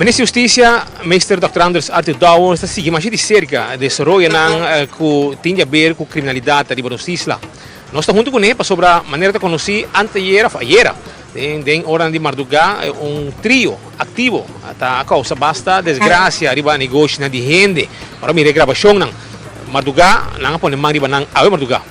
Ministro Justiça, Minister Dr. Anders Arthur Douwe, está seguindo mais de cerca desarrollo que tem a ver com criminalidade de Barosisla. Nós estamos junto com ele sobre a maneira de conhecer anteayer, em hora de madrugada, trio ativo, a causa basta desgraça, arriba negócio de gente, para mim gravação não, madrugada, não pode mais arriba não, a madrugada.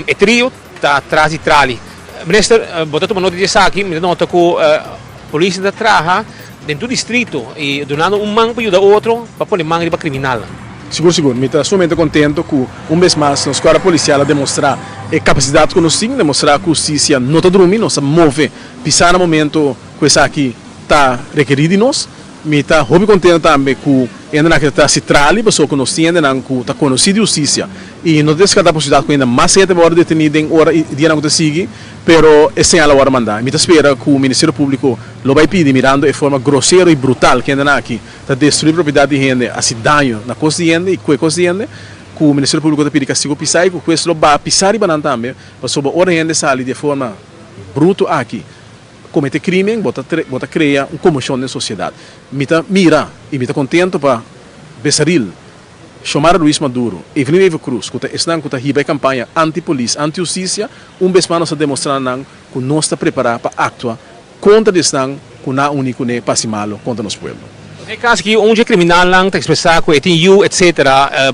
O trio está atrás de trali. Minister, botou uma nota de aqui, me nota que a polícia está atrás dentro do distrito e donando mango para ajudar outro para poder mango para criminal. Seguro, me está somente contente que vez mais a escola policial demonstrar a capacidade que nós temos, demonstrar que a justiça não está dormindo, não se move, pisar no momento que isso aqui está requerido de nós. Me está muito contente também que ainda está se trali, pessoa que nós temos, que está conhecida justiça. E não descarta a possibilidade que ainda mais cedo vai detenido em hora e dia não consegue, pero esse é a hora mandar. Me espera que o Ministério Público lo vai pedir mirando de forma grosseira e brutal que ainda aqui está destruir propriedade de gente, assim dano na costa de gente e que costa de gente, que o Ministério Público está pedindo castigo pisar e que isso vai pisar e banana também, para sobre hora gente sair de forma bruta aqui. Cometer crime, bota criar uma comoção na sociedade. Mira e me está contente para Besaril, chamar Luís Maduro, Evelyn Eva Cruz, que está a campanha anti-polícia, anti-justiça, vez mais nós demonstrando que nós estamos preparados para actuar contra isso, que não é único para se malo contra nosso povo. No caso que um criminal lang está expressar que tem you, etc.,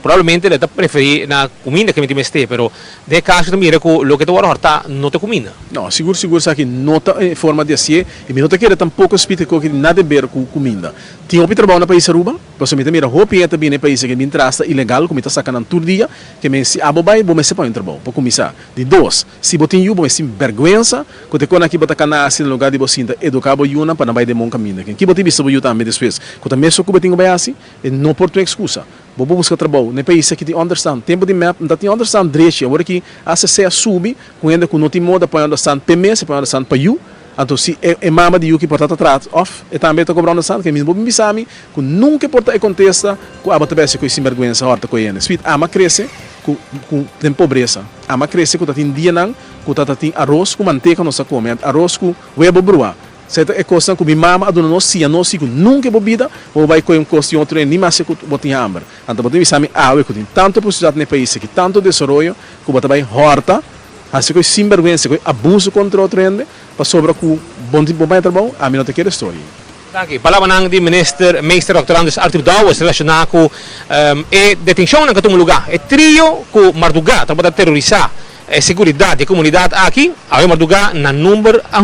provavelmente ele está preferir na comida que me tem este, pero de caso que mira que o que tu vai hortar não te comida. Não, seguro que não está em forma de assim, e não te quer tampouco explicar que nada a ver com comida. Tinha um trabalho no país Aruba, você me mira roupa e também no país que me trasta ilegal, como está sacando todo dia, que me se abobai, vou me separar um trabalho, para começar. De dois, se botin you, vou me sentir vergonha, que te quando aqui botar canassi no lugar de você educar o you para não vai de bom caminho. Que botin visto o you também depois. Quando também só que eu tenho assim, não porto excusa. Vou buscar trabalho. No país que tem understand, tempo de map, não tem understand direito. Agora que a CC sube, quando não tem moda para understand PMS, para understand para you. Então se é mama de you que porta atrás, off, e também está cobrando understand que mesmo me sabe que nunca porta e contesta que a bota com esse vergonha horta com ele. Sweet ama cresce com tem pobreza. Ama cresce com tem dia não, com tem arroz com manteiga não se come, arroz com huevo brua. Certo? É coisa que minha mama aduna nós se nós se nunca bebida ou vai com um costo outro nem mais se botem hambre. Então botem exame água que tem tanto possibilidade no país que tanto desenvolvimento que botar vai horta, assim que sem vergonha, que abuso contra outro ende, para sobra que bom tipo vai trabalho, a mim não te quero história. Aqui, palavra nang di Minister Dr. Anders Arthur Douwe relacionado com a detenção naquele lugar, é trio com madrugada para terrorizar a segurança da comunidade aqui, a madrugada na número a